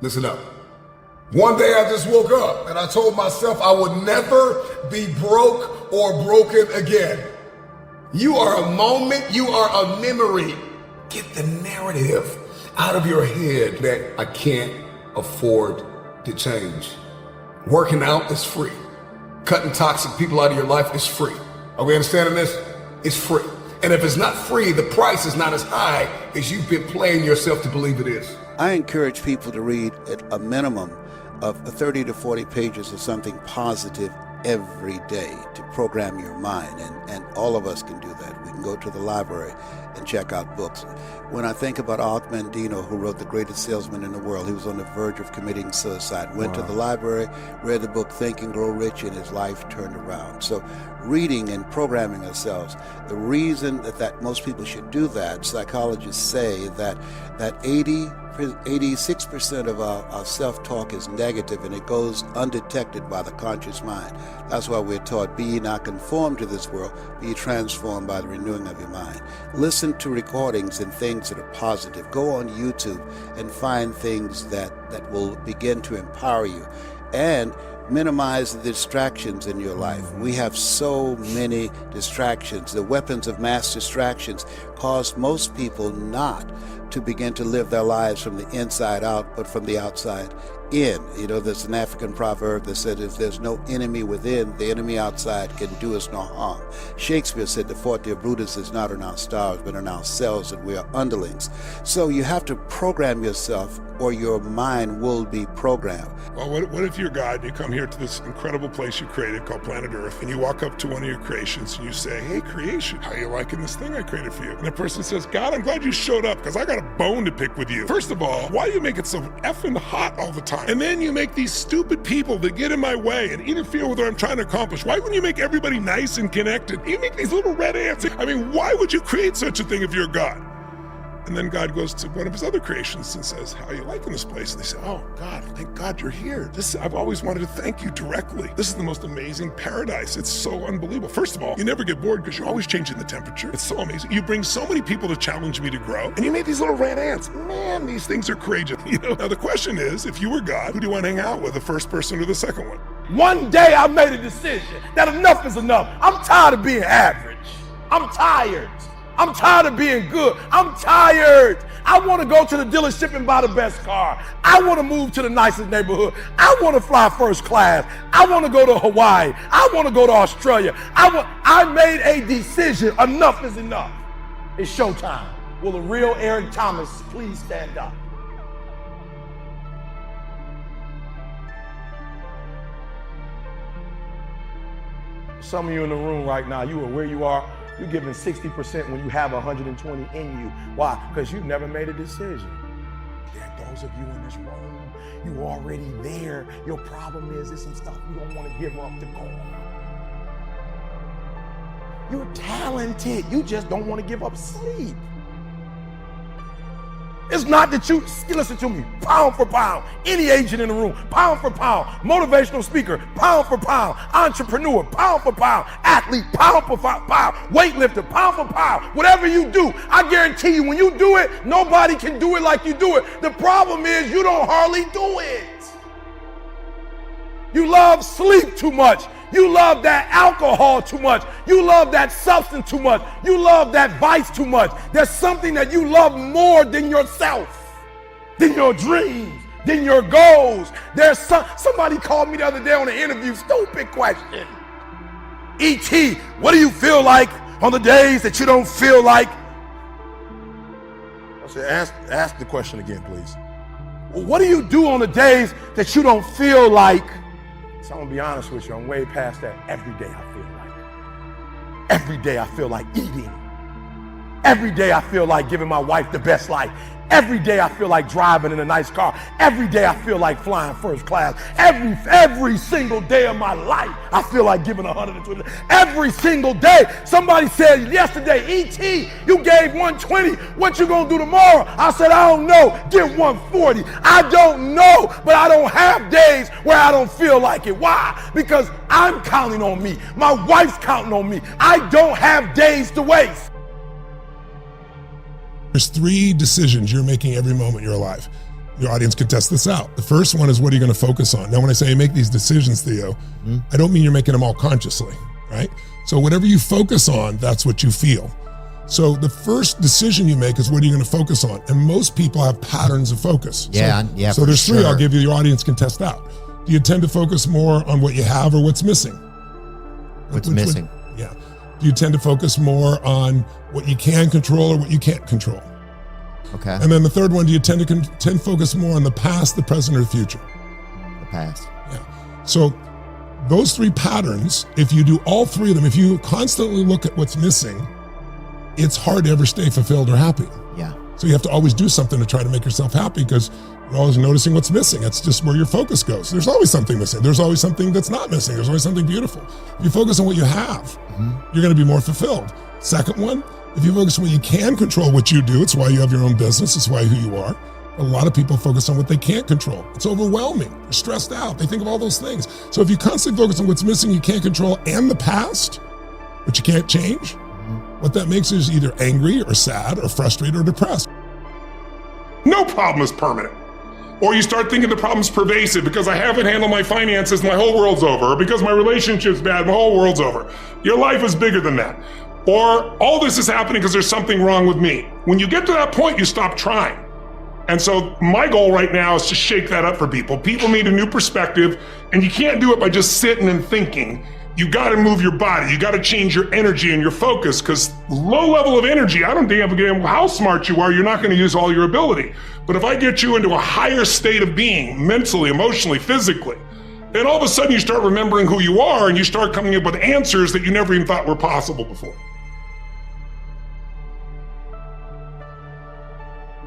Listen up. One day I just woke up and I told myself I would never be broke or broken again. You are a moment, you are a memory. Get the narrative out of your head that I can't afford to change. Working out is free. Cutting toxic people out of your life is free. Are we understanding this? It's free. And if it's not free, the price is not as high as you've been playing yourself to believe it is. I encourage people to read at a minimum of 30 to 40 pages of something positive every day to program your mind. And all of us can do that. We can go to the library and check out books. When I think about Og Mandino, who wrote The Greatest Salesman in the World, he was on the verge of committing suicide, went to the library, read the book Think and Grow Rich, and his life turned around. So reading and programming ourselves, the reason that most people should do that, psychologists say that 86% of our self-talk is negative, and it goes undetected by the conscious mind. That's why we're taught, be ye not conformed to this world, be ye transformed by the renewing of your mind. Listen to recordings and things that are positive. Go on YouTube and find things that will begin to empower you. And minimize the distractions in your life. We have so many distractions. The weapons of mass distractions cause most people not to begin to live their lives from the inside out, but from the outside in. You know, there's an African proverb that said, if there's no enemy within, the enemy outside can do us no harm. Shakespeare said, the forte of Brutus is not in our stars, but in ourselves, and we are underlings. So you have to program yourself, or your mind will be programmed. Well, what if you're God and you come here to this incredible place you created called planet Earth, and you walk up to one of your creations and you say, hey, creation, how you liking this thing I created for you? And the person says, God, I'm glad you showed up because I got a bone to pick with you. First of all, why do you make it so effing hot all the time? And then you make these stupid people that get in my way and interfere with what I'm trying to accomplish. Why wouldn't you make everybody nice and connected? You make these little red ants. I mean, why would you create such a thing if you're God? And then God goes to one of his other creations and says, how are you liking this place? And they say, oh God, thank God you're here. I've always wanted to thank you directly. This is the most amazing paradise. It's so unbelievable. First of all, you never get bored because you're always changing the temperature. It's so amazing. You bring so many people to challenge me to grow, and you make these little red ants. Man, these things are courageous. You know? Now the question is, if you were God, who do you want to hang out with, the first person or the second one? One day I made a decision that enough is enough. I'm tired of being average. I'm tired. I'm tired of being good. I'm tired. I want to go to the dealership and buy the best car. I want to move to the nicest neighborhood. I want to fly first class. I want to go to Hawaii. I want to go to Australia. I made a decision. Enough is enough. It's showtime. Will the real Eric Thomas please stand up? Some of you in the room right now, you are where you are. You're giving 60% when you have 120 in you. Why? Because you've never made a decision. There are those of you in this room, you already there. Your problem is there's some stuff you don't want to give up to go. You're talented. You just don't want to give up sleep. It's not that you, listen to me, pound for pound, any agent in the room, pound for pound, motivational speaker, pound for pound, entrepreneur, pound for pound, athlete, pound for pound, weightlifter, pound for pound, whatever you do, I guarantee you when you do it, nobody can do it like you do it. The problem is you don't hardly do it. You love sleep too much. You love that alcohol too much. You love that substance too much. You love that vice too much. There's something that you love more than yourself, than your dreams, than your goals. There's somebody called me the other day on an interview, stupid question. E.T., what do you feel like on the days that you don't feel like? I said, ask the question again, please. Well, what do you do on the days that you don't feel like? So I'm gonna be honest with you, I'm way past that. Every day I feel like. Every day I feel like eating. Every day I feel like giving my wife the best life. Every day I feel like driving in a nice car. Every day I feel like flying first class. Every single day of my life, I feel like giving 120. Every single day. Somebody said yesterday, E.T., you gave 120. What you gonna do tomorrow? I said, I don't know. Give 140. I don't know, but I don't have days where I don't feel like it. Why? Because I'm counting on me. My wife's counting on me. I don't have days to waste. There's 3 decisions you're making every moment you're alive. Your audience can test this out. The first one is, what are you going to focus on? Now, when I say make these decisions, Theo, I don't mean you're making them all consciously, right? So whatever you focus on, that's what you feel. So the first decision you make is, what are you going to focus on? And most people have patterns of focus. So there's three I'll give you, your audience can test out. Do you tend to focus more on what you have or what's missing? What's missing? Yeah. Do you tend to focus more on what you can control or what you can't control? Okay. And then the third one, do you tend to focus more on the past, the present, or the future? The past. Yeah. So those three patterns, if you do all three of them, if you constantly look at what's missing, it's hard to ever stay fulfilled or happy. Yeah. So you have to always do something to try to make yourself happy, because you're always noticing what's missing. It's just where your focus goes. There's always something missing. There's always something that's not missing. There's always something beautiful. If you focus on what you have, you're going to be more fulfilled. Second one, if you focus on what you can control, what you do, it's why you have your own business. It's why who you are. A lot of people focus on what they can't control. It's overwhelming. They're stressed out. They think of all those things. So if you constantly focus on what's missing, you can't control, and the past, which you can't change, what that makes you is either angry or sad or frustrated or depressed. No problem is permanent. Or you start thinking the problem's pervasive because I haven't handled my finances, my whole world's over. Or because my relationship's bad, my whole world's over. Your life is bigger than that. Or all this is happening because there's something wrong with me. When you get to that point, you stop trying. And so my goal right now is to shake that up for people. People need a new perspective, and you can't do it by just sitting and thinking. You gotta move your body. You gotta change your energy and your focus, because low level of energy, I don't damn how smart you are, you're not gonna use all your ability. But if I get you into a higher state of being, mentally, emotionally, physically, then all of a sudden you start remembering who you are, and you start coming up with answers that you never even thought were possible before.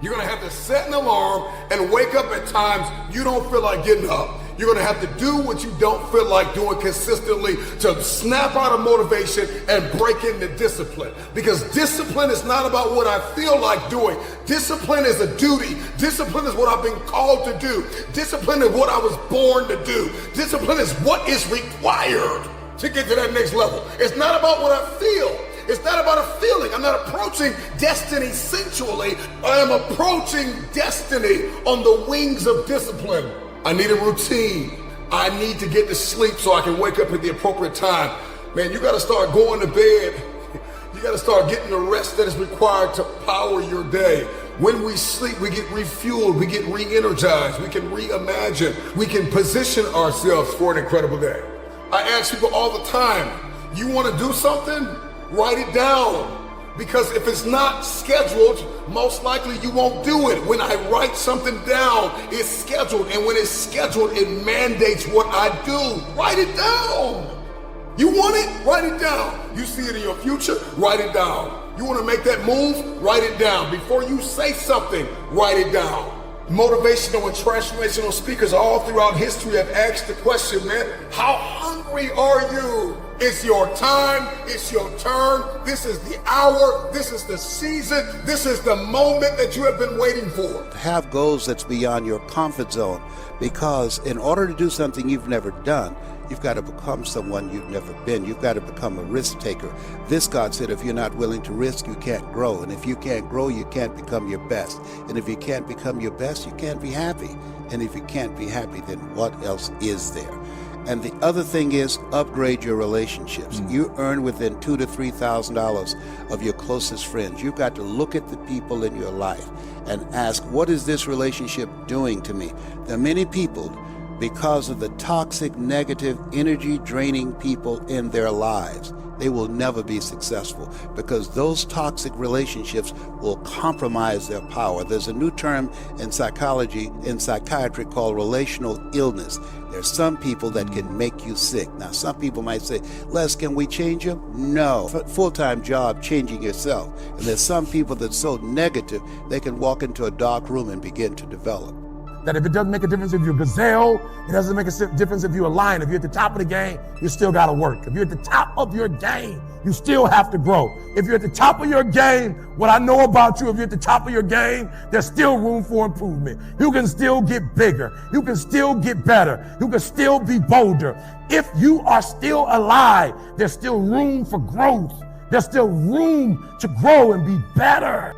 You're gonna have to set an alarm and wake up at times you don't feel like getting up. You're gonna have to do what you don't feel like doing consistently to snap out of motivation and break into discipline. Because discipline is not about what I feel like doing. Discipline is a duty. Discipline is what I've been called to do. Discipline is what I was born to do. Discipline is what is required to get to that next level. It's not about what I feel. It's not about a feeling. I'm not approaching destiny sensually. I am approaching destiny on the wings of discipline. I need a routine. I need to get to sleep so I can wake up at the appropriate time. Man, you got to start going to bed. You got to start getting the rest that is required to power your day. When we sleep, we get refueled, we get re-energized, we can reimagine, we can position ourselves for an incredible day. I ask people all the time, you want to do something? Write it down. Because if it's not scheduled, most likely you won't do it. When I write something down, it's scheduled. And when it's scheduled, it mandates what I do. Write it down. You want it? Write it down. You see it in your future? Write it down. You want to make that move? Write it down. Before you say something, write it down. Motivational and transformational speakers all throughout history have asked the question, man, how hungry are you? It's your time, it's your turn, this is the hour, this is the season, this is the moment that you have been waiting for. Have goals that's beyond your comfort zone, because in order to do something you've never done, you've got to become someone you've never been. You've got to become a risk taker. Viscott said, if you're not willing to risk, you can't grow. And if you can't grow, you can't become your best. And if you can't become your best, you can't be happy. And if you can't be happy, then what else is there? And the other thing is, upgrade your relationships. You earn within $2,000 to $3,000 of your closest friends. You've got to look at the people in your life and ask, what is this relationship doing to me? There are many people, because of the toxic, negative, energy-draining people in their lives, they will never be successful, because those toxic relationships will compromise their power. There's a new term in psychology, in psychiatry, called relational illness. There's some people that can make you sick. Now, some people might say, Les, can we change them? No. Full-time job changing yourself. And there's some people that's so negative, they can walk into a dark room and begin to develop. That if it doesn't make a difference if you're a gazelle, it doesn't make a difference if you're a lion. If you're at the top of the game, you still got to work. If you're at the top of your game, you still have to grow. If you're at the top of your game, what I know about you, if you're at the top of your game, there's still room for improvement. You can still get bigger. You can still get better. You can still be bolder. If you are still alive, there's still room for growth. There's still room to grow and be better.